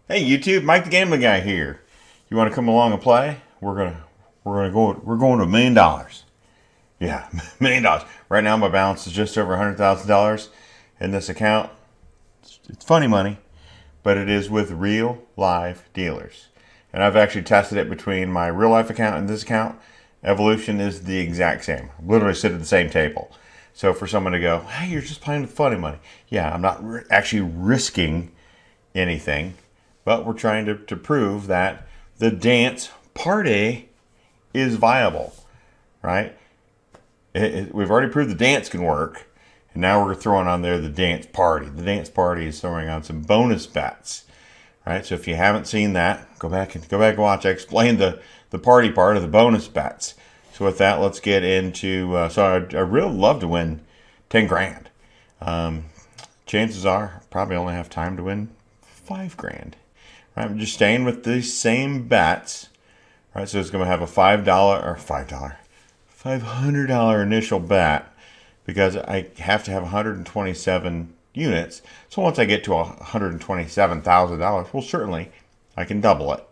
Hey YouTube, Mike the Gambling Guy here. You want to come along and play? We're going to $1,000,000. Yeah, $1,000,000. Right now my balance is just over $100,000 in this account. It's funny money, but it is with real live dealers. And I've actually tested it between my real life account and this account. Evolution is the exact same. I literally sit at the same table. So for someone to go, hey, you're just playing with funny money. Yeah, I'm not actually risking anything. But we're trying to prove that the dance party is viable, right? We've already proved the dance can work, and now we're throwing on there the dance party. The dance party is throwing on some bonus bets, right? So if you haven't seen that, go back and watch. I explained the party part of the bonus bets. So with that, let's get into. So I really love to win 10 grand. Chances are I probably only have time to win 5 grand. I'm just staying with the same bets, right? So it's going to have a $500 initial bet because I have to have 127 units. So once I get to $127,000, well, certainly I can double it,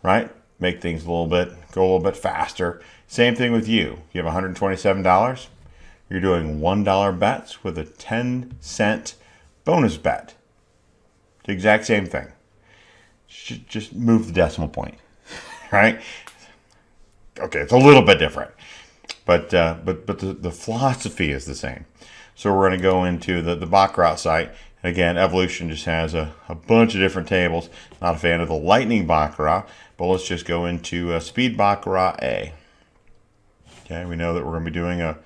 right? Make things go a little bit faster. Same thing with you. You have $127. You're doing $1 bets with a 10-cent bonus bet. The exact same thing. Just move the decimal point, right? Okay, it's a little bit different, but the philosophy is the same. So we're going to go into the Baccarat site. And again, Evolution just has a bunch of different tables. Not a fan of the Lightning Baccarat, but let's just go into Speed Baccarat A. Okay, we know that we're going to be doing a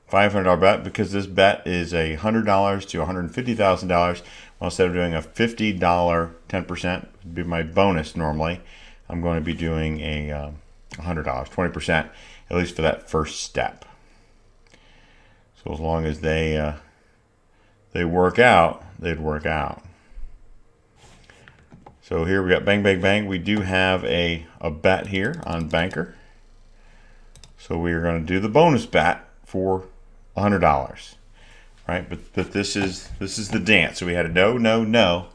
$500 bet because this bet is $100 to $150,000. Well, instead of doing a $50 10%, would be my bonus normally, I'm going to be doing a $100, 20%, at least for that first step. So as long as they work out, they'd work out. So here we got bang, bang, bang. We do have a bet here on Banker. So we are going to do the bonus bet for $100. Right, but this is the dance. So we had a no, no, no.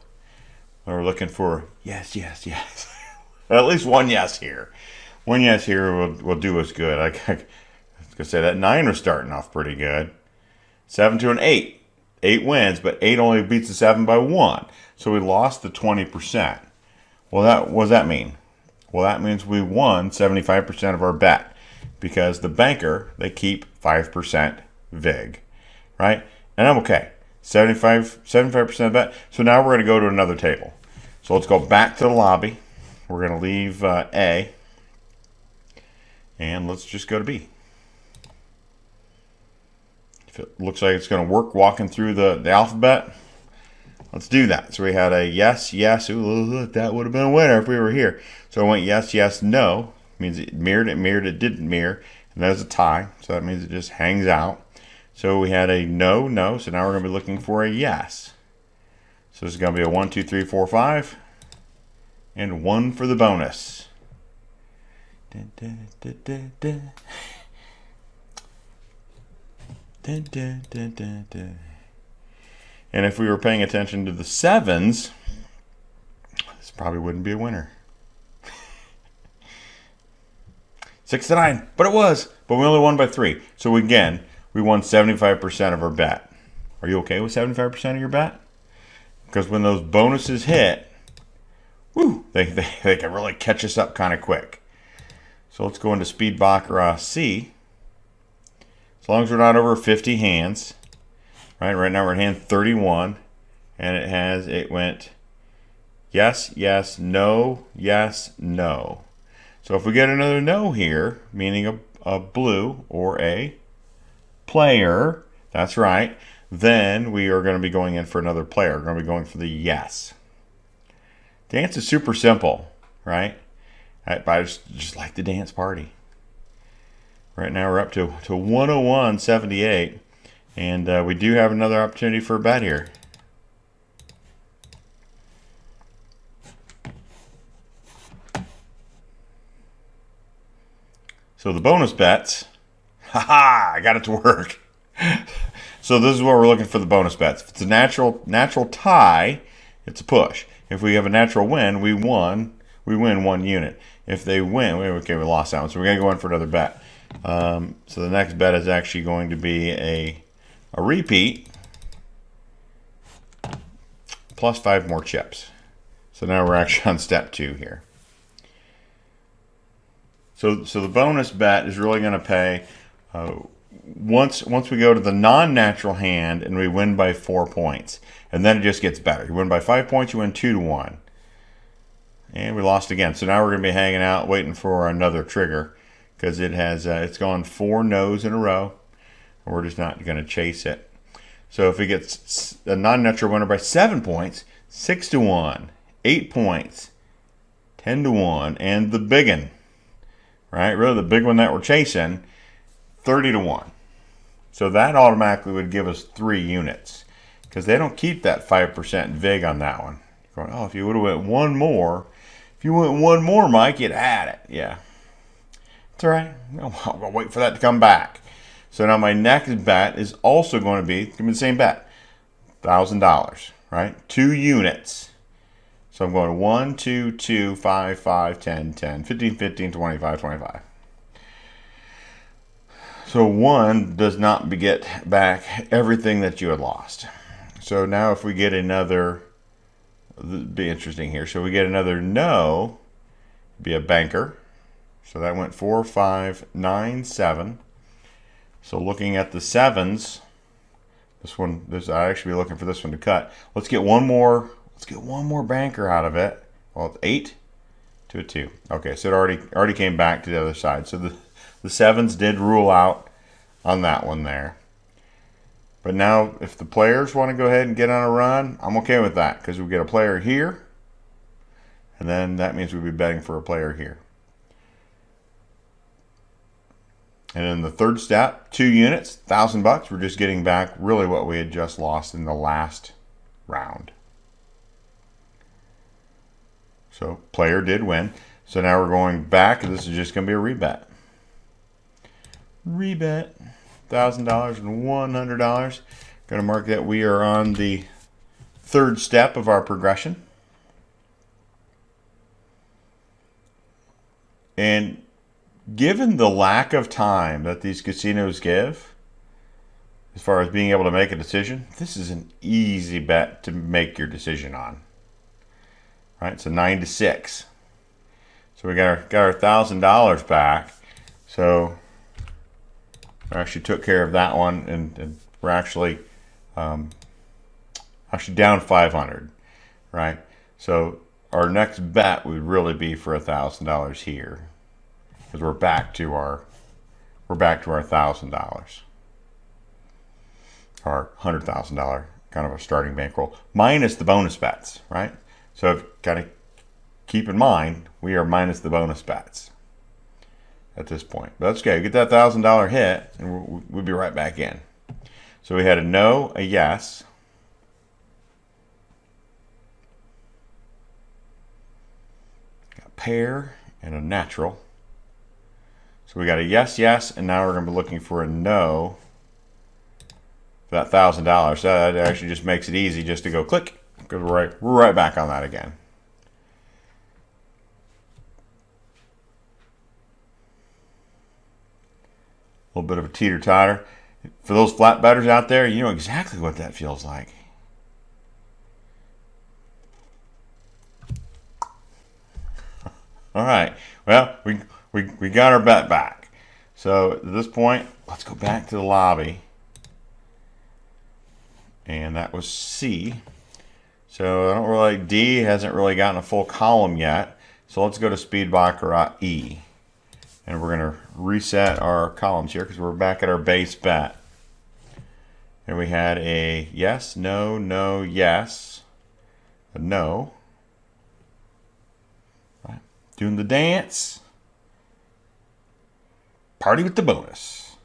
We're looking for yes, yes, yes. At least one yes here. One yes here will do us good. I was gonna say that 9 was starting off pretty good. 7 to an 8. 8 wins, but 8 only beats the 7 by 1. So we lost the 20%. Well, what does that mean? Well, that means we won 75% of our bet because the banker, they keep 5% vig, right? And I'm okay. 75% of bet. So now we're going to go to another table. So let's go back to the lobby. We're going to leave A. And let's just go to B. If it looks like it's going to work walking through the alphabet, let's do that. So we had a yes, yes. Ooh, that would have been a winner if we were here. So I went yes, yes, no. Means it mirrored, it didn't mirror. And that's a tie. So that means it just hangs out. So we had a no, no. So now we're going to be looking for a yes. So this is going to be a 1, 2, 3, 4, 5. And 1 for the bonus. Dun, dun, dun, dun, dun. Dun, dun, dun, dun, dun. And if we were paying attention to the 7s, this probably wouldn't be a winner. 6 to 9, but it was. But we only won by 3. So again, we won 75% of our bet. Are you okay with 75% of your bet? Because when those bonuses hit, woo, they can really catch us up kind of quick. So let's go into Speed Baccarat C. As long as we're not over 50 hands, right? Right now we're at hand 31, and it went yes, yes, no, yes, no. So if we get another no here, meaning a blue or a player, that's right, then we are going to be going in for another player. We're going to be going for the yes. Dance is super simple, right? I just like the dance party. Right now we're up to 101.78, and we do have another opportunity for a bet here. So the bonus bets, haha, I got it to work. So this is what we're looking for the bonus bets. If it's a natural tie, it's a push. If we have a natural win, we win 1 unit. If they win, okay, we lost that one, so we're going to go in for another bet. So the next bet is actually going to be a repeat plus 5 more chips. So now we're actually on step 2 here. So the bonus bet is really going to pay once we go to the non-natural hand and we win by 4 points. And then it just gets better. You win by 5 points, you win 2-1. And we lost again. So now we're going to be hanging out waiting for another trigger because it's gone 4 no's in a row. And we're just not going to chase it. So if it gets a non-natural winner by 7 points, 6-1, 8 points, 10-1, and the big one, right? Really the big one that we're chasing, 30-1. So that automatically would give us 3 units because they don't keep that 5% VIG on that one. You're going, oh, if you would have went one more, Mike, you'd had it. Yeah. It's all right. I'm going to wait for that to come back. So now my next bet is also going to be the same bet, $1,000, right? 2 units. So I'm going 1, 2, 2, 5, 5, 10, 10, 15, 15, 25, 25. So 1 does not get back everything that you had lost. So now if we get another, it'll be interesting here. So we get another no, be a banker. So that went 4, 5, 9, 7. So looking at the 7s, I actually be looking for this one to cut. Let's get one more. Let's get one more banker out of it. Well, it's 8 to a 2. Okay, so it already came back to the other side. So the 7s did rule out on that one there. But now, if the players want to go ahead and get on a run, I'm okay with that because we get a player here, and then that means we'll be betting for a player here. And in the third step, 2 units, $1,000. We're just getting back really what we had just lost in the last round. So player did win. So now we're going back. This is just going to be a rebet. Rebet, $1,000 and $100. Going to mark that we are on the 3rd step of our progression. And given the lack of time that these casinos give, as far as being able to make a decision, this is an easy bet to make your decision on. Right, so 9 to 6. So we got our $1,000 back. So I actually took care of that one, and we're actually down 500. Right, so our next bet would really be for $1,000 here, because we're back to our $1,000, our $100,000 kind of a starting bankroll minus the bonus bets, right? So got to keep in mind we are minus the bonus bets at this point. But that's okay. Get that $1,000 hit, and we'll be right back in. So we had a no, a yes. Got a pair and a natural. So we got a yes, yes, and now we're going to be looking for a no for that $1,000. So that actually just makes it easy just to go click, because we're right back on that again. A little bit of a teeter-totter. For those flat bettors out there, you know exactly what that feels like. All right. Well, we got our bet back. So at this point, let's go back to the lobby. And that was C. So I don't really like D. Hasn't really gotten a full column yet. So let's go to Speed Baccarat E. And we're going to reset our columns here because we're back at our base bet. And we had a yes, no, no, yes, a no. Right. Doing the dance. Party with the bonus.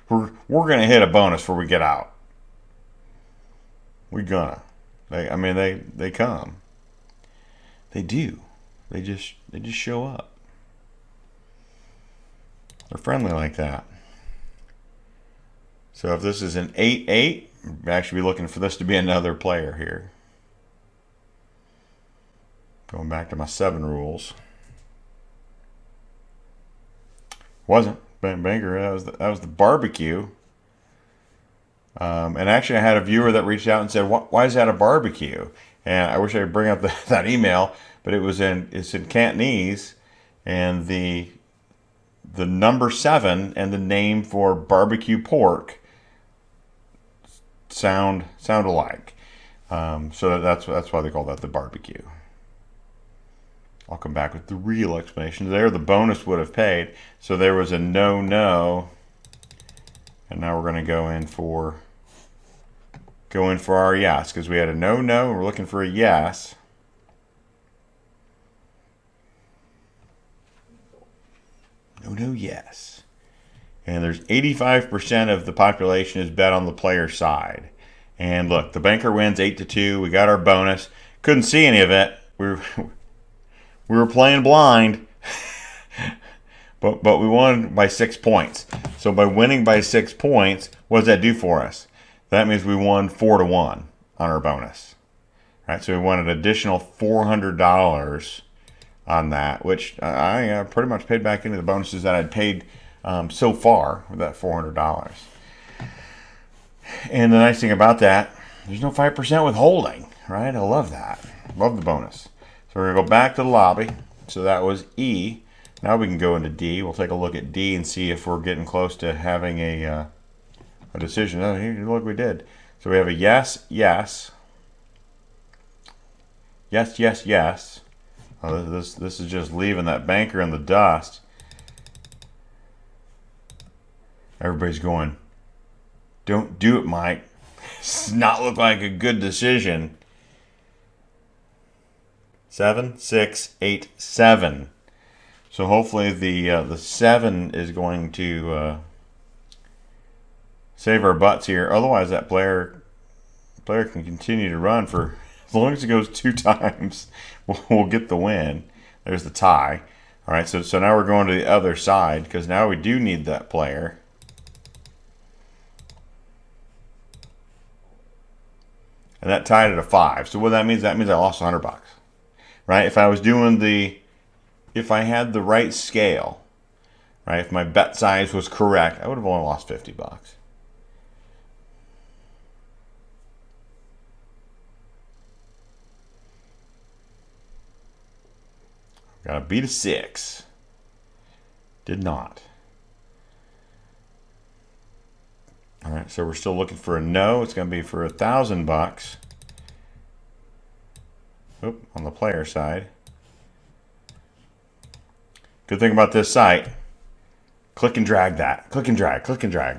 we're going to hit a bonus before we get out. We're gonna. They come. They do. They just show up. They're friendly like that. So if this is an 8-8, we'd actually be looking for this to be another player here. Going back to my 7 rules. Wasn't Banker. That was the barbecue. And actually, I had a viewer that reached out and said, "Why is that a barbecue?" And I wish I could bring up that email, but it's in Cantonese, and the number 7 and the name for barbecue pork sound alike. So that's why they call that the barbecue. I'll come back with the real explanation. There, the bonus would have paid. So there was a no, and now we're going to go in for our yes, because we had a no, and we're looking for a yes. No, yes. And there's 85% of the population is bet on the player side. And look, the banker wins 8-2. We got our bonus. Couldn't see any of it. We were playing blind, but we won by 6 points. So by winning by 6 points, what does that do for us? That means we won 4-1 on our bonus. All right, so we won an additional $400 on that, which I pretty much paid back into the bonuses that I'd paid so far with that $400. And the nice thing about that, there's no 5% withholding, right? I love that. Love the bonus. So we're going to go back to the lobby. So that was E. Now we can go into D. We'll take a look at D and see if we're getting close to having a decision. Oh, here, look, we did. So we have a yes, yes. Yes, yes, yes. Oh, this is just leaving that banker in the dust. Everybody's going, don't do it, Mike. This does not look like a good decision. 7, 6, 8, 7. So hopefully the 7 is going to save our butts here. Otherwise, that player can continue to run for as long as it goes 2 times. We'll get the win. There's the tie. All right. So now we're going to the other side because now we do need that player. And that tied at a 5. So what that means I lost $100. Right? If I was doing if I had the right scale, right? If my bet size was correct, I would have only lost $50. Got to beat a 6. Did not. All right, so we're still looking for a no. It's going to be for $1,000. Oop, on the player side. Good thing about this site, click and drag that. Click and drag, click and drag.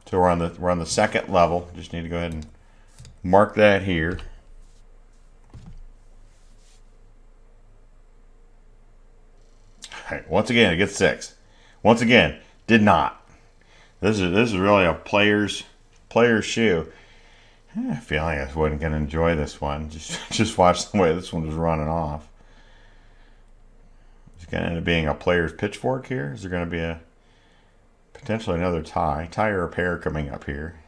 So we're on the second level. Just need to go ahead and mark that here. All right, once again, it gets 6. Once again, did not. This is really a player's shoe. I feel like I wasn't going to enjoy this one. Just watch the way this one was running off. Is it going to end up being a player's pitchfork here? Is there going to be potentially another tie or a pair coming up here?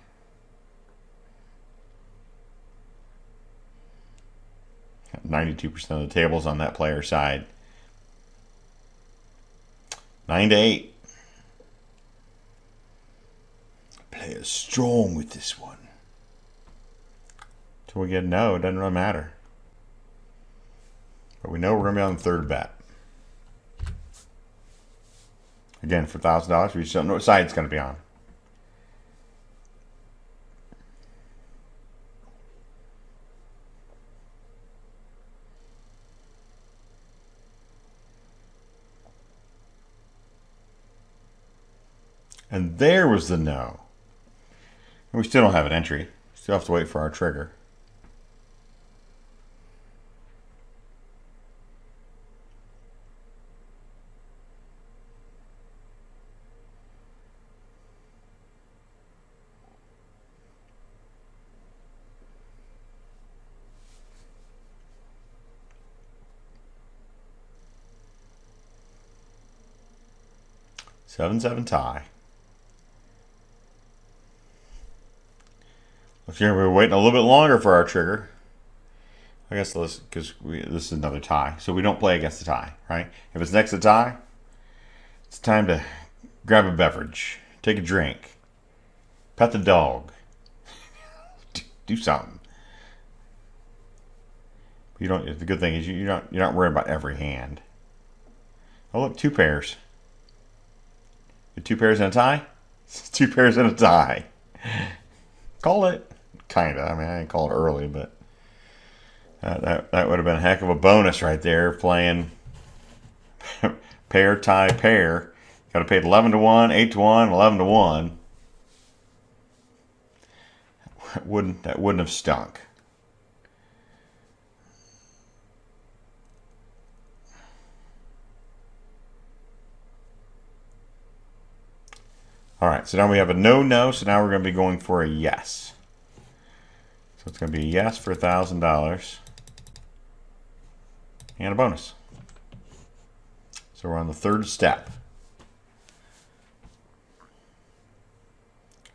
Got 92% of the tables on that player side. 9-8. Player strong with this one. Till we get no, it doesn't really matter. But we know we're going to be on the third bet. Again, for $1,000, we just don't know what side it's going to be on. And there was the no. And we still don't have an entry. Still have to wait for our trigger. Seven tie. Looks like we're waiting a little bit longer for our trigger. I guess let's, because this is another tie, so we don't play against the tie, right? If it's next to tie, it's time to grab a beverage, take a drink, pet the dog, do something. You don't. The good thing is you're not worried about every hand. Oh look, two pairs. Two pairs and a tie. Two pairs and a tie. Call it. Kinda. I mean, I didn't call it early, but that would have been a heck of a bonus right there. Playing pair, tie, pair. Got to pay 11 to 1, 8 to 1, 11 to 1. That wouldn't have stunk. All right, so now we have a no, so now we're going to be going for a yes. So it's going to be a yes for $1,000 and a bonus. So we're on the third step.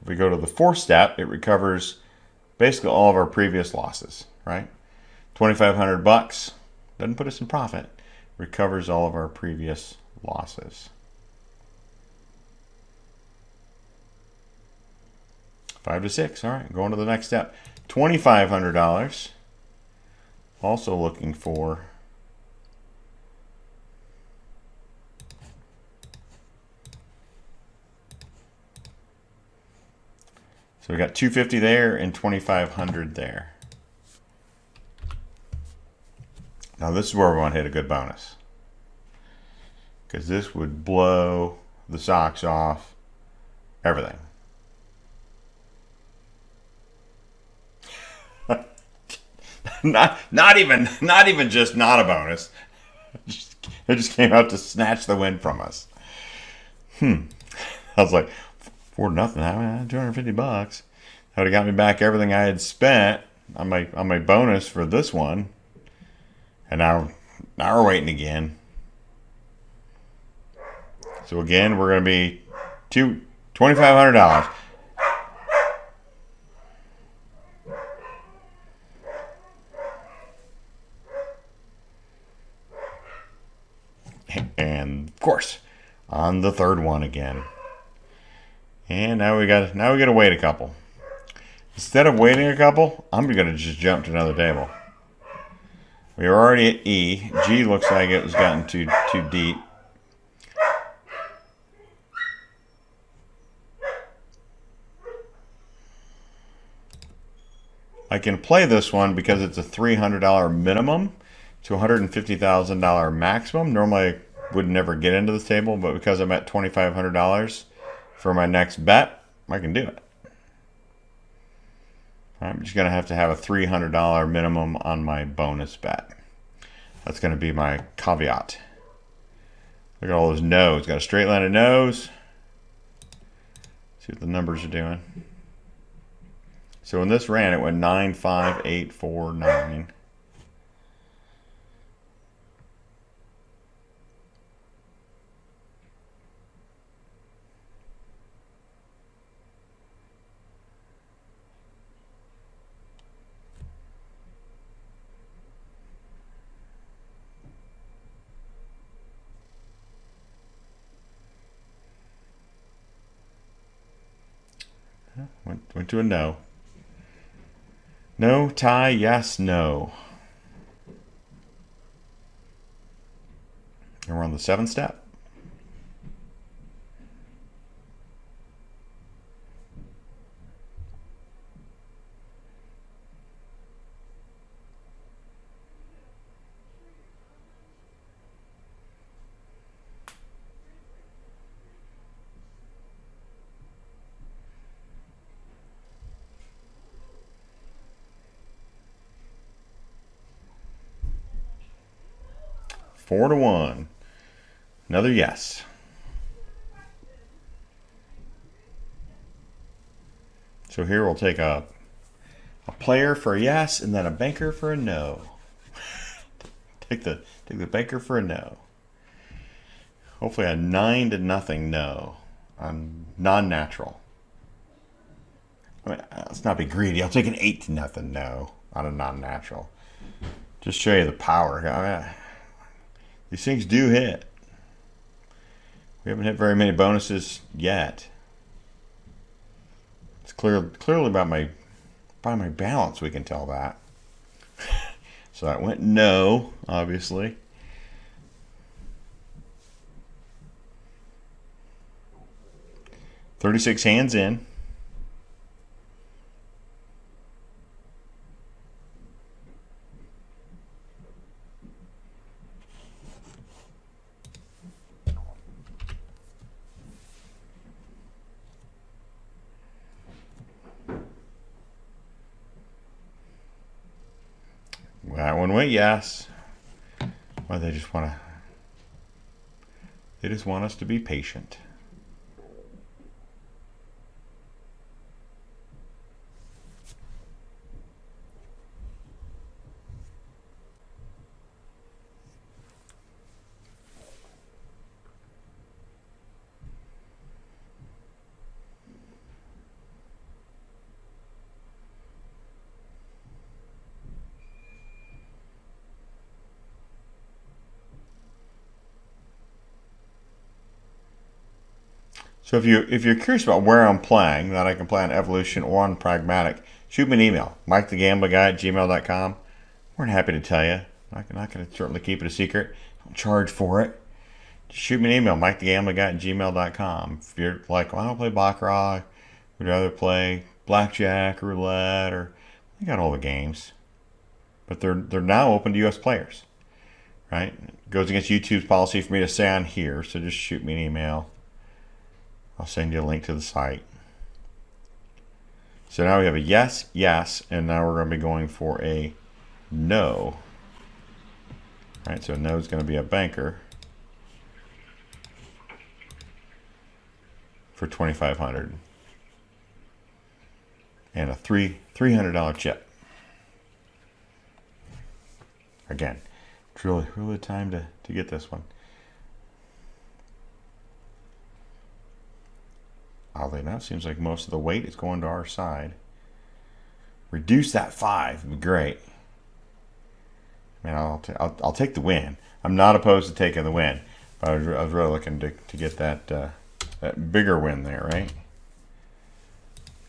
If we go to the fourth step, it recovers basically all of our previous losses, right? 2,500 bucks doesn't put us in profit. Recovers all of our previous losses. 5 to 6. All right, going to the next step. $2,500. Also looking for so we got 250 there and 2,500 there. Now this is where we want to hit a good bonus, because this would blow the socks off everything. not even just not a bonus. It just came out to snatch the win from us. I was like, 4-0. I had 250 bucks. That would have got me back everything I had spent on my bonus for this one. And now we're waiting again. So again, we're going to be $2,500. And of course, on the third one again. And now we got to wait a couple. Instead of waiting a couple, I'm going to just jump to another table. We were already at E. G looks like it was gotten too deep. I can play this one because it's a $300 minimum to $150,000 maximum. Normally I would never get into this table, but because I'm at $2,500 for my next bet, I can do it. I'm just going to have a $300 minimum on my bonus bet. That's going to be my caveat. Look at all those no's. Got a straight line of no's. See what the numbers are doing. So when this ran, it went 9, 5, 8, 4, 9. Went to a no. No, tie, yes, no. And we're on the seventh step. Four to 1. Another yes. So here we'll take a player for a yes and then a banker for a no. take the banker for a no. Hopefully a 9-0 no on non-natural. I mean, let's not be greedy. I'll take an 8-0 no on a non-natural. Just show you the power. I mean, these things do hit. We haven't hit very many bonuses yet. It's clearly by my balance we can tell that. So that went no, obviously. $36 hands in. That one went yes. Well, they just want us to be patient. So if you're curious about where I'm playing, that I can play on Evolution or on Pragmatic, shoot me an email, MikeTheGamblingGuy@gmail.com. We're happy to tell you. I'm not going to certainly keep it a secret. Don't charge for it. Just shoot me an email, MikeTheGamblingGuy@gmail.com. If you're like, well, I don't play Baccarat, would rather play blackjack, roulette, or I got all the games, but they're now open to U.S. players, right? It goes against YouTube's policy for me to say on here, so just shoot me an email. I'll send you a link to the site. So now we have a yes, yes, and now we're going to be going for a no. All right, so no is going to be a banker for $2,500 and a $300 chip. Again, it's really the time to get this one. Oddly enough, seems like most of the weight is going to our side. Reduce that 5 would be great. I mean, I'll take the win. I'm not opposed to taking the win, but I was really looking to get that bigger win there, right?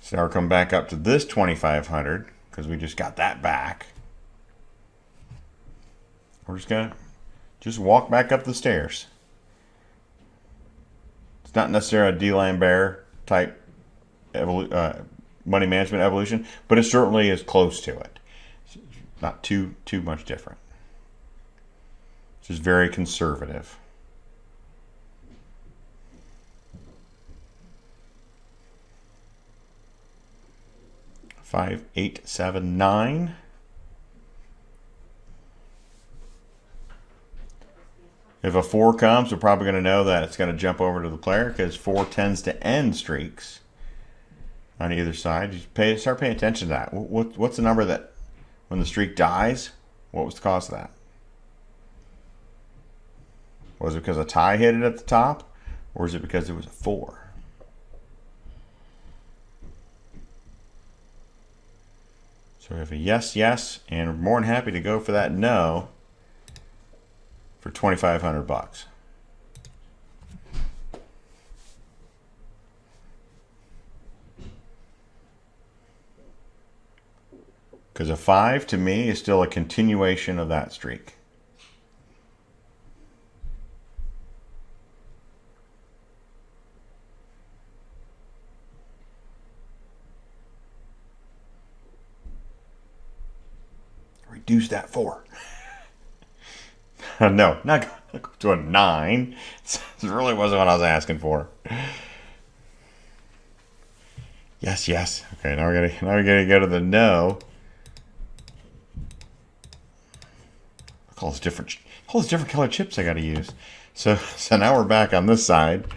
So now we're coming back up to this 2,500 because we just got that back. We're just gonna walk back up the stairs. It's not necessarily a D-line bear type money management evolution, but it certainly is close to it. It's not too much different. It's just very conservative. Five, 8, 7, 9. If a 4 comes, we're probably going to know that it's going to jump over to the player because 4 tends to end streaks on either side. You start paying attention to that. What's the number that when the streak dies, what was the cause of that? Was it because a tie hit it at the top, or is it because it was a 4? So we have a yes, yes, and we're more than happy to go for that no for $2,500. Because a 5 to me is still a continuation of that streak. Reduce that 4. No, not to a 9. This really wasn't what I was asking for. Yes, yes. Okay, now we're gonna go to the no. Look, all those different color chips I got to use. So now we're back on this side.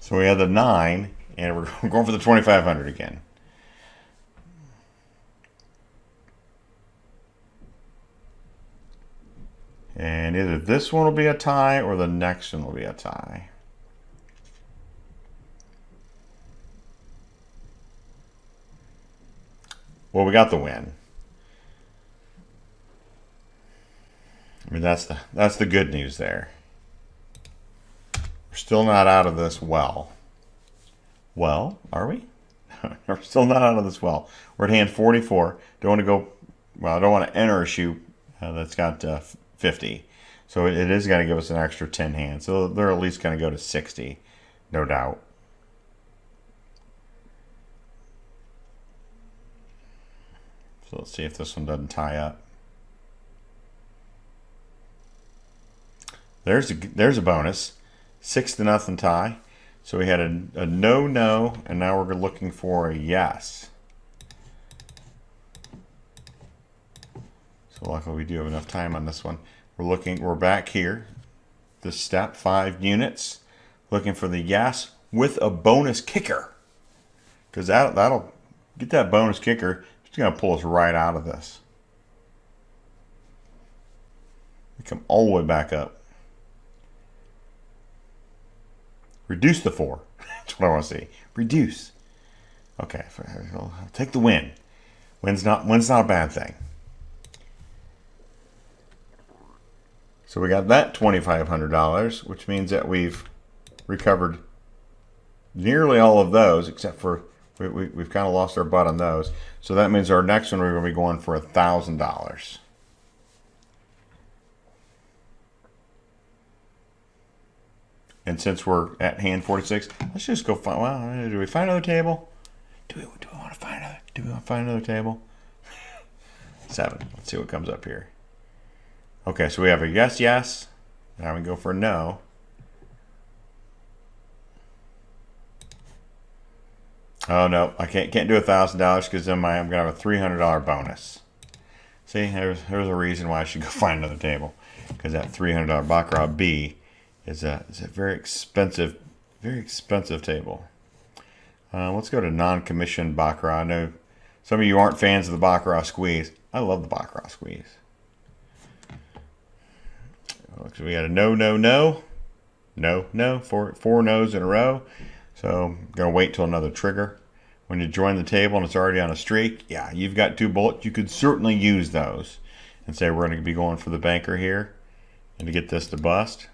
So we have the 9, and we're going for the 2,500 again. And either this one will be a tie or the next one will be a tie. Well, we got the win. I mean, that's the good news there. We're still not out of this well. Well, are we? We're still not out of this well. We're at hand 44. Don't want to go. Well, I don't want to enter a shoe that's got 50. So it is going to give us an extra 10 hands. So they're at least going to go to 60, no doubt. So let's see if this one doesn't tie up. There's a bonus. 6-0 tie. So we had a no, and now we're looking for a yes. So luckily we do have enough time on this one. We're back here. This step, 5 units. Looking for the yes with a bonus kicker. Because that'll get that bonus kicker. It's going to pull us right out of this. We come all the way back up. Reduce the 4. That's what I want to see. Reduce. Okay, I'll take the win. Win's not a bad thing. So we got that $2,500, which means that we've recovered nearly all of those, except for we've kind of lost our butt on those. So that means our next one we're going to be going for $1,000. And since we're at hand 46, let's just go find. Well, do we find another table? Do we want to find another? Do we want to find another table? 7. Let's see what comes up here. Okay, so we have a yes, yes. Now we go for a no. Oh no, I can't do $1,000 because then I'm gonna have a $300 bonus. See, there's a reason why I should go find another table, because that $300 Baccarat B is a very expensive table. Let's go to non-commissioned Baccarat. I know some of you aren't fans of the Baccarat squeeze. I love the Baccarat squeeze. So we got a no, no, no, no, no, four no's in a row. So I'm gonna wait till another trigger. When you join the table and it's already on a streak, yeah, you've got 2 bullets. You could certainly use those and say we're gonna be going for the banker here and to get this to bust.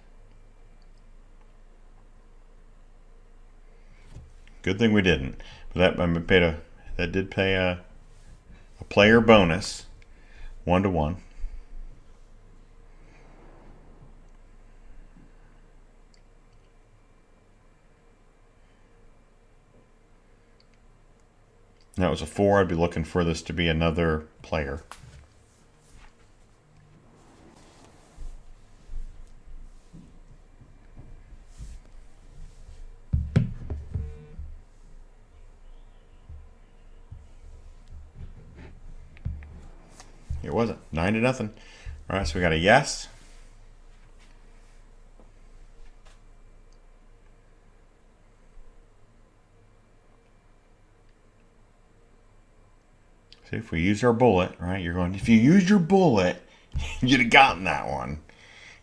Good thing we didn't. But that did pay a player bonus, 1-to-1. That was a 4. I'd be looking for this to be another player. It wasn't. 9-0. All right, so we got a yes. See, if we use our bullet, right? If you used your bullet, you'd have gotten that one,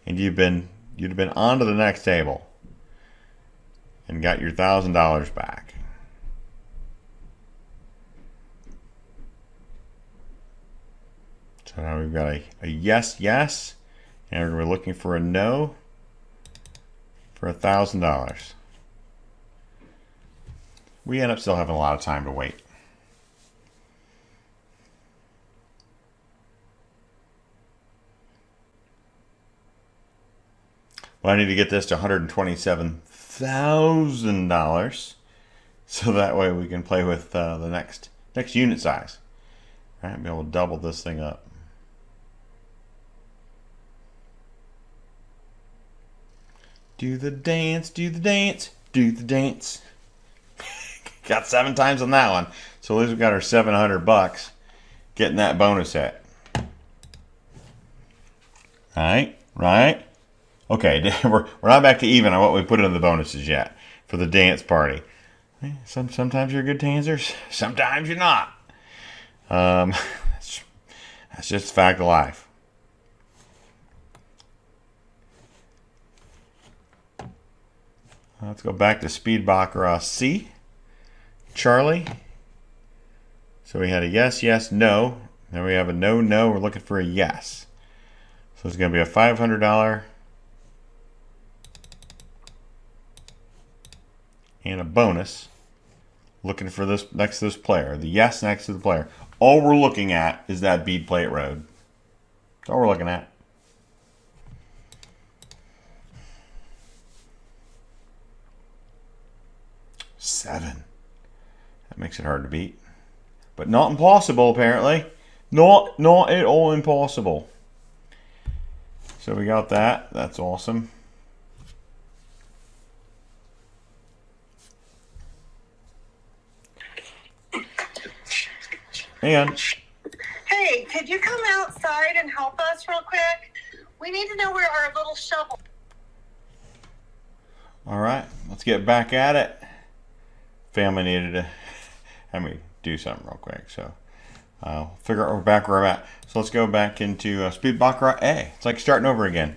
and you'd have been on to the next table and got your $1,000 back. So now we've got a yes, yes, and we're looking for a no for $1,000. We end up still having a lot of time to wait. Well, I need to get this to $127,000, so that way we can play with the next unit size. All right, be able to double this thing up. Do the dance, do the dance, do the dance. Got 7 times on that one, so at least we got our $700 getting that bonus hit. Right. Okay, we're not back to even on what we put in the bonuses yet for the dance party. Sometimes you're a good dancer, sometimes you're not. That's just a fact of life. Let's go back to Speed Baccarat C. Charlie. So we had a yes, yes, no. Then we have a no, no. We're looking for a yes. So it's going to be a $500 and a bonus. Looking for this next to this player. The yes next to the player. All we're looking at is that bead plate road. That's all we're looking at. Seven. That makes it hard to beat. But not impossible, apparently. Not at all impossible. So we got that. That's awesome. And hey, could you come outside and help us real quick? We need to know where our little shovel. All right, let's get back at it. Family needed to have me do something real quick, so I'll figure out back where I'm at. So let's go back into Speed Baccarat A. It's like starting over again.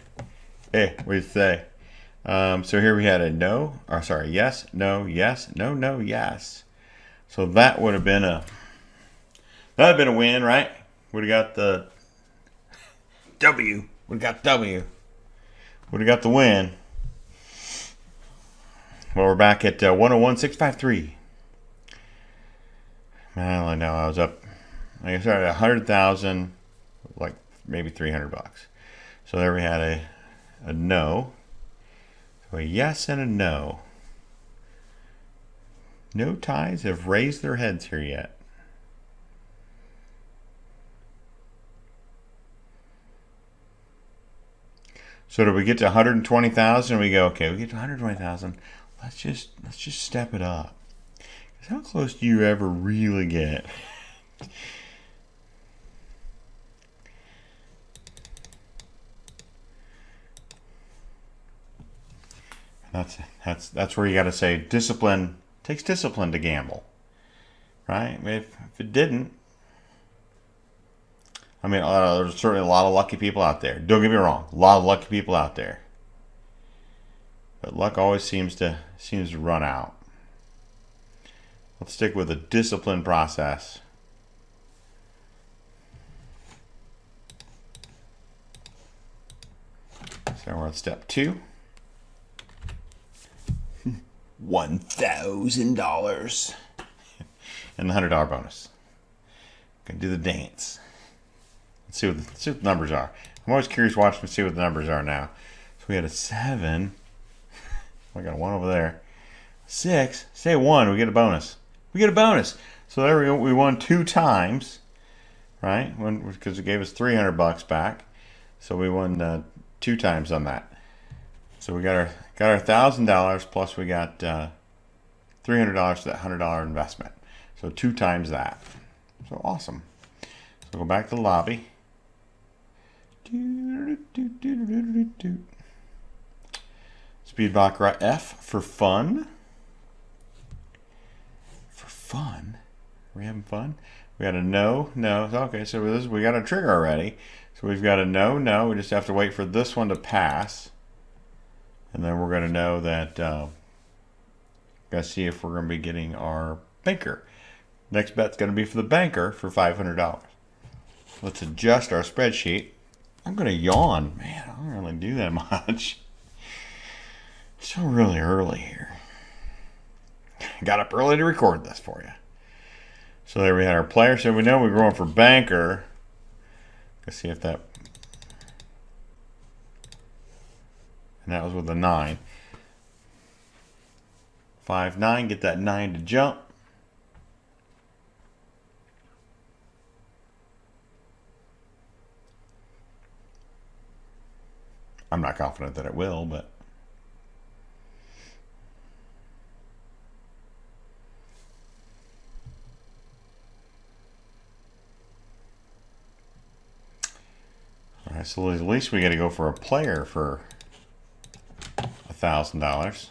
What do you say? So here we had a no, or sorry, yes, no, yes, no, no, yes. So that would have been a win, right? Would have got the W. Would have got W. Would have got the win. Well, we're back at 101,653. Well, I know I was up. I started at 100,000, like maybe $300. So there we had a no, so a yes and a no. No ties have raised their heads here yet. So do we get to 120,000 and we go, okay, we get to 120,000. Let's just step it up. Because how close do you ever really get? That's where you got to say discipline. Takes discipline to gamble, right? If it didn't, I mean, there's certainly a lot of lucky people out there. Don't get me wrong, a lot of lucky people out there, but luck always seems to run out. Let's stick with a disciplined process. So we're at step 2. $1,000 and the $100 bonus. Gonna do the dance. Let's see what the numbers are. I'm always curious watching to see what the numbers are now. So we had a 7. I got a 1 over there. 6. Say 1. We get a bonus. We get a bonus. So there we go. We won 2 times, right? Because it gave us $300 back. So we won 2 times on that. So we got our $1,000 plus we got $300 for that $100 investment. So 2 times that. So awesome. So go back to the lobby. Speed Baccarat F for fun. For fun? Are we having fun? We got a no. Okay, so we got a trigger already. So we've got a no. We just have to wait for this one to pass. And then we're going to know that, got to see if we're going to be getting our banker. Next bet's going to be for the banker for $500. Let's adjust our spreadsheet. I'm going to yawn. Man, I don't really do that much. It's so really early here. Got up early to record this for you. So there we had our player. So we know we're going for banker. Let's see if that... And that was with a 9. 5, 9. Get that 9 to jump. I'm not confident that it will, but... All right, so at least we got to go for a player for $1,000.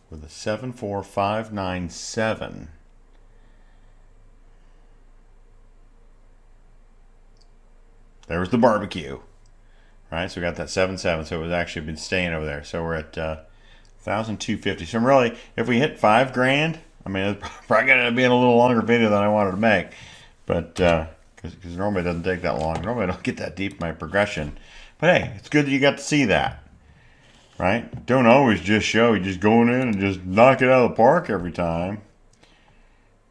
With a 74597. There was the barbecue. Right, so we got that 7-7, so it was actually been staying over there. So we're at 1,250. So really, if we hit $5 grand I mean, it's probably going to be in a little longer video than I wanted to make, but because normally it doesn't take that long. Normally I don't get that deep in my progression. But hey, it's good that you got to see that, right? Don't always just show you just going in and just knock it out of the park every time.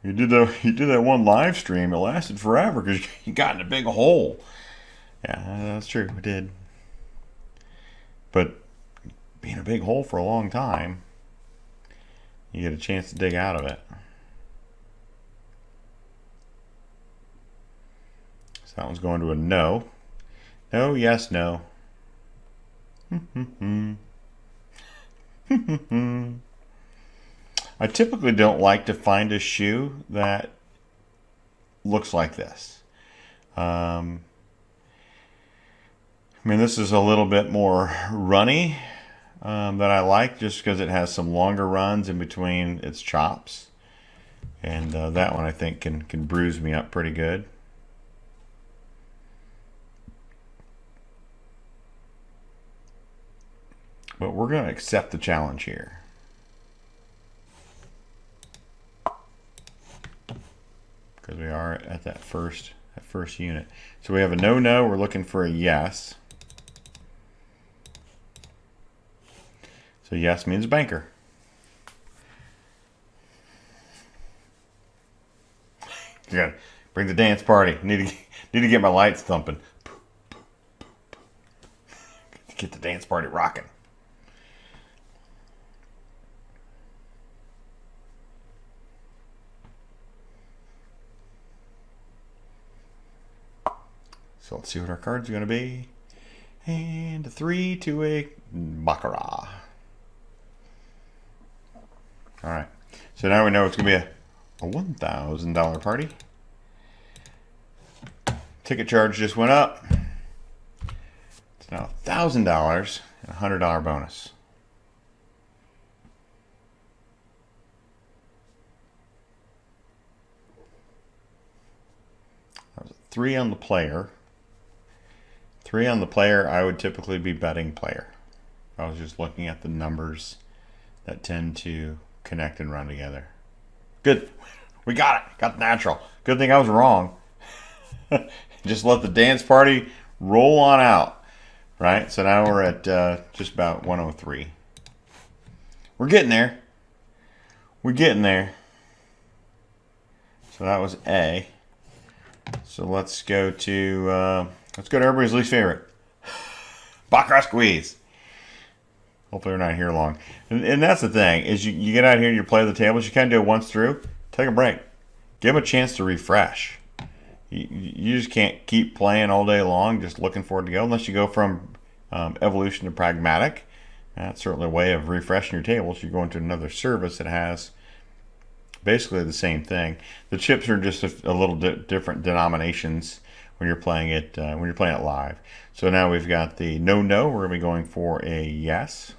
You did that one live stream. It lasted forever because you got in a big hole. Yeah, that's true. It did. But being a big hole for a long time, you get a chance to dig out of it. So that one's going to a no. No, yes, no. I typically don't like to find a shoe that looks like this. I mean, this is a little bit more runny that I like just because it has some longer runs in between its chops. And that one I think can bruise me up pretty good. But we're going to accept the challenge here. Because we are at that first unit. So we have a no, we're looking for a yes. So yes means banker. You gotta bring the dance party. Need to get my lights thumping. Get the dance party rocking. So let's see what our cards are going to be. And a 3 to a Baccarat. Alright. So now we know it's going to be a $1,000 party. Ticket charge just went up. It's now $1,000 and a $100 bonus. That was a 3 on the player. 3 on the player, I would typically be betting player. I was just looking at the numbers that tend to connect and run together. Good. We got it. Got the natural. Good thing I was wrong. Just let the dance party roll on out. Right? So now we're at just about 103. We're getting there. We're getting there. So that was A. So let's go to everybody's least favorite. Baccarat squeeze. Hopefully we're not here long. And that's the thing, is you get out here, you play the tables, you kind of do it once through, take a break. Give them a chance to refresh. You just can't keep playing all day long, just looking for it to go, unless you go from evolution to pragmatic. That's certainly a way of refreshing your tables. You go into another service that has basically the same thing. The chips are just a little different denominations when you're playing it live. So now we've got the no. We're going to be going for a yes.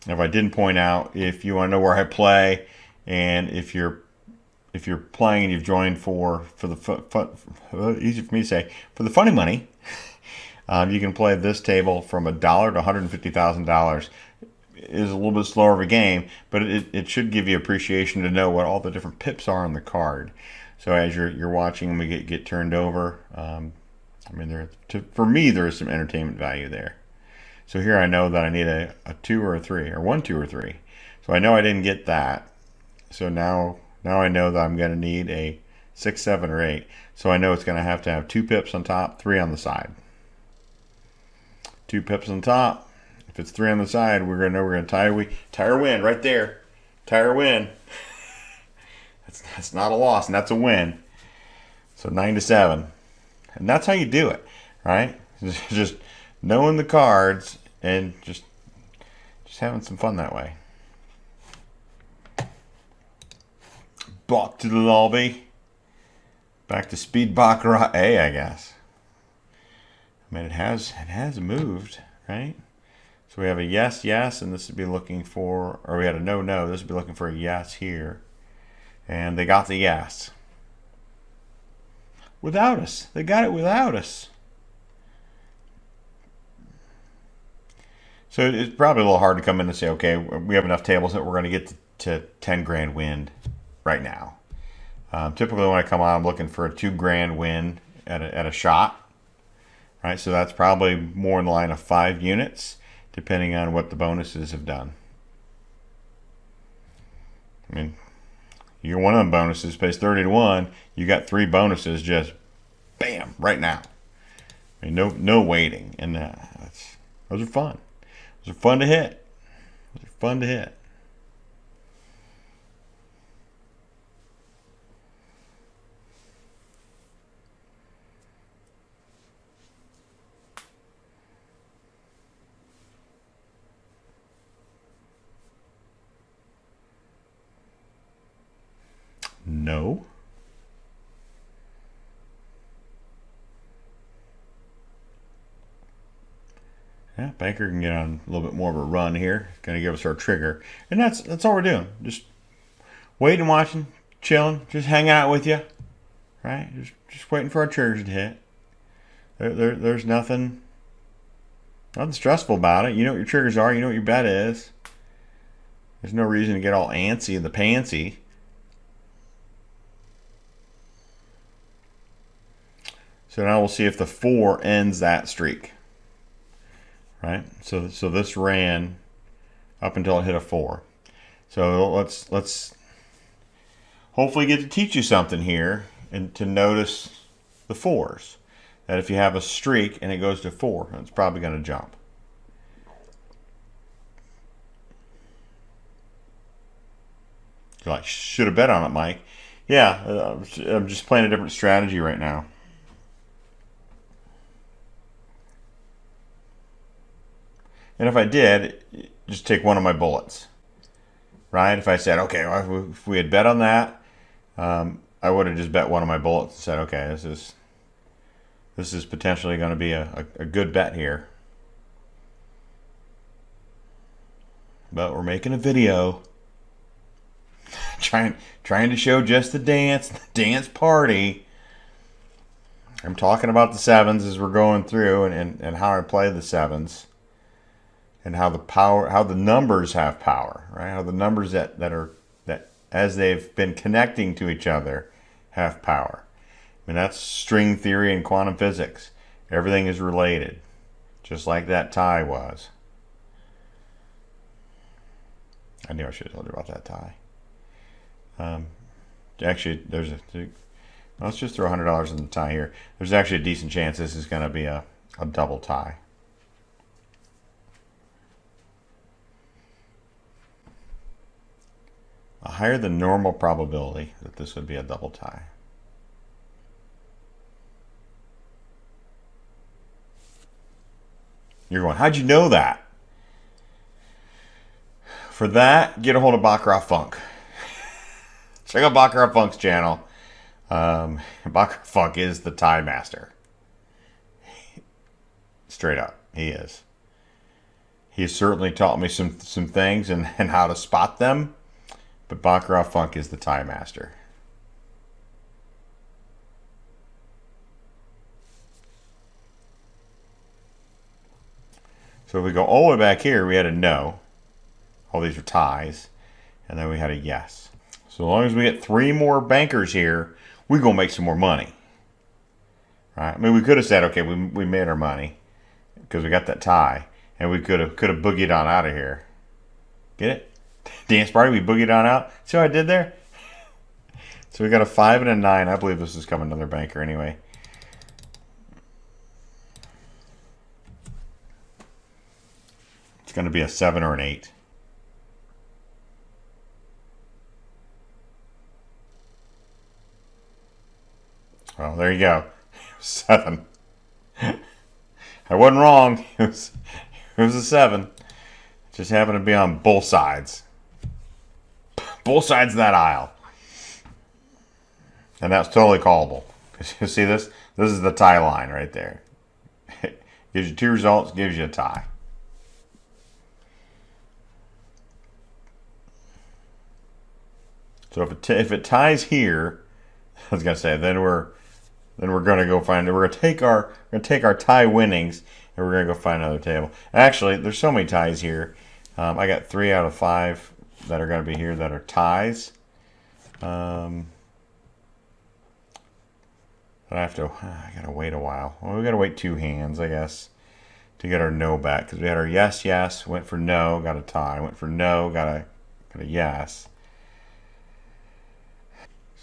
If I didn't point out, if you want to know where I play, and if you're playing and you've joined for the easy for me to say, for the funny money, you can play this table from $1 to $150,000. Is a little bit slower of a game, but it should give you appreciation to know what all the different pips are on the card. So as you're watching them get turned over, I mean, for me there is some entertainment value there. So here I know that I need a 2 or a 3, or 1, 2, or 3. So I know I didn't get that. So now I know that I'm going to need a 6, 7, or 8. So I know it's going to have 2 pips on top, 3 on the side. 2 pips on top. If it's 3 on the side, we're going to know we're going to tie or win right there. Tie or win. That's not a loss, and that's a win. So 9 to 7. And that's how you do it, right? Just knowing the cards and just having some fun that way. Back to the lobby. Back to Speed Baccarat A, I guess. I mean, it has moved, right? So we have a yes, yes, and this would be looking for, or we had a no, no. This would be looking for a yes here. And they got the yes. Without us. They got it without us. So it's probably a little hard to come in and say, okay, we have enough tables that we're going to get to 10 grand win right now. Typically when I come on, I'm looking for a 2 grand win at a shot, right? So that's probably more in the line of 5 units, depending on what the bonuses have done. I mean, you're one of them bonuses, pays 30 to 1. You got 3 bonuses just bam, right now. I mean, no waiting. And those are fun. Those are fun to hit. Those are fun to hit. No. Yeah, Banker can get on a little bit more of a run here. Going to give us our trigger. And that's all we're doing. Just waiting, watching, chilling, just hanging out with you. Right? Just waiting for our triggers to hit. There's nothing stressful about it. You know what your triggers are. You know what your bet is. There's no reason to get all antsy in the pantsy. So now we'll see if the 4 ends that streak. Right? So this ran up until it hit a 4. So let's hopefully get to teach you something here and to notice the 4s. That if you have a streak and it goes to 4, it's probably going to jump. You're like, should have bet on it, Mike. Yeah, I'm just playing a different strategy right now. And if I did, just take one of my bullets, right? If I said, okay, well, if we had bet on that, I would have just bet one of my bullets and said, okay, this is potentially going to be a good bet here. But we're making a video, trying to show just the dance party. I'm talking about the 7s as we're going through and how I play the 7s. And how the numbers have power, right? How the numbers that as they've been connecting to each other have power. I mean, that's string theory and quantum physics. Everything is related, just like that tie was. I knew I should have told you about that tie. Actually, let's just throw $100 in the tie here. There's actually a decent chance this is going to be a double tie. A higher than normal probability that this would be a double tie. You're going, how'd you know that? For that, get a hold of Baccarat Funk. Check out Baccarat Funk's channel. Baccarat Funk is the tie master. Straight up, he is. He has certainly taught me some things and how to spot them. But Baccarat Funk is the tie master. So if we go all the way back here, we had a no. All these are ties. And then we had a yes. So as long as we get 3 more bankers here, we're going to make some more money. Right? I mean, we could have said, okay, we made our money because we got that tie. And we could have boogied on out of here. Get it? Dance party, we boogied on out. See what I did there? So we got a 5 and a 9. I believe this is coming another banker anyway. It's going to be a 7 or an 8. Well, there you go. 7. I wasn't wrong. It was a 7. Just happened to be on both sides. Both sides of that aisle. And that's totally callable. You see this? This is the tie line right there. Gives you 2 results, gives you a tie. So if it ties here, I was gonna say then then we're gonna go find it. We're gonna take our tie winnings and we're gonna go find another table. Actually, there's so many ties here. I got 3 out of 5 that are gonna be here that are ties. But I gotta wait a while. Well, we gotta wait 2 hands, I guess, to get our no back. Because we had our yes, yes, went for no, got a tie. Went for no, got a yes.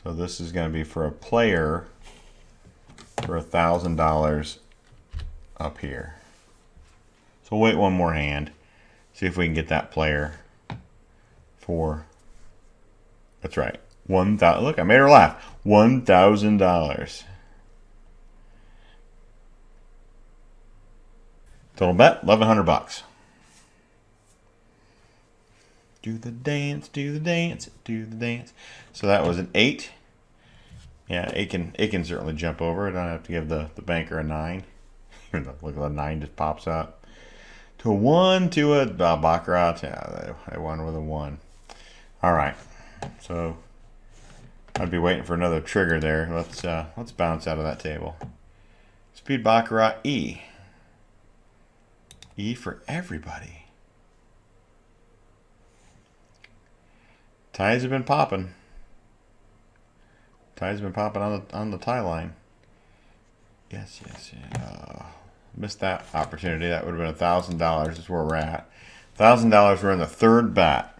So this is gonna be for a player for $1,000 up here. So we'll wait one more hand. See if we can get that player for, that's right, 1,000. Look, I made her laugh. $1,000. Total bet, $1,100. Do the dance, do the dance, do the dance. So that was an 8. Yeah, it can certainly jump over. I don't have to give the banker a 9. Look at the 9 just pops up. To a 1, to a Baccarat. Yeah, I won with a 1. All right. So I'd be waiting for another trigger there. Let's bounce out of that table. Speed Baccarat E. E for everybody. Ties have been popping. Ties have been popping on the tie line. Yes, yes, yeah. Missed that opportunity. That would have been $1,000. Is where we're at. $1,000. We're in the 3rd bat.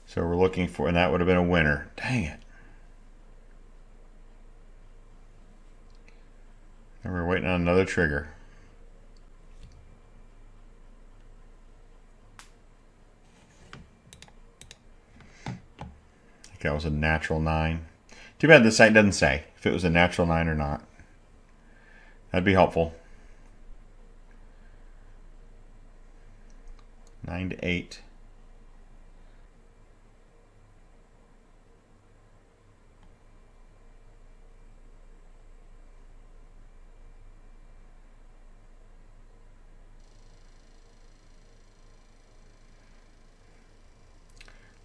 So we're looking for, and that would have been a winner. Dang it. And we're waiting on another trigger. That was a natural 9. Too bad the site doesn't say if it was a natural 9 or not. That'd be helpful. 9 to 8.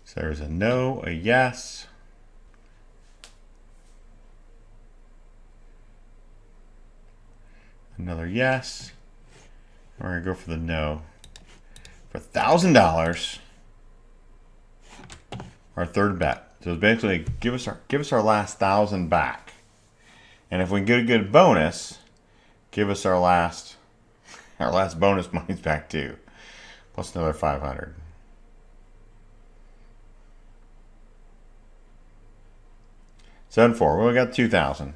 So there's a no, a yes. Another yes. We're going to go for the no. For $1,000, our 3rd bet. So it's basically give us our last 1,000 back. And if we get a good bonus, give us our last bonus monies back too. Plus another 500. 7-4. Well, we got 2,000.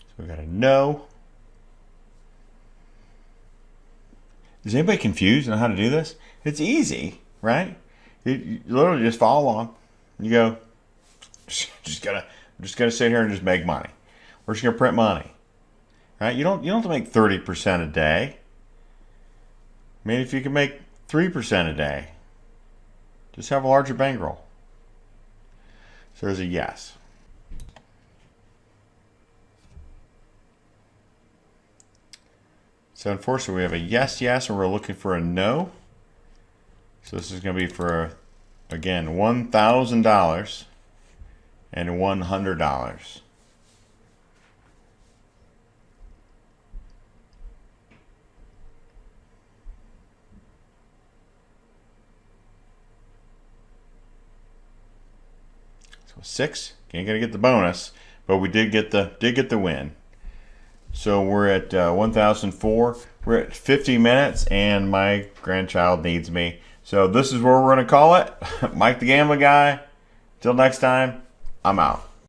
So we got a no. Is anybody confused on how to do this? It's easy, right? You literally just follow along. You go, just gotta sit here and just make money. We're just gonna print money, right? You don't have to make 30% a day. Maybe if you can make 3% a day, just have a larger bankroll. So there's a yes. So unfortunately, we have a yes, yes, and we're looking for a no. So this is going to be for, again, $1,000 and $100. So 6. Ain't gonna get the bonus, but we did get the win. So we're at 1,004. We're at 50 minutes, and my grandchild needs me. So this is where we're gonna call it. Mike the Gambling Guy. Till next time, I'm out.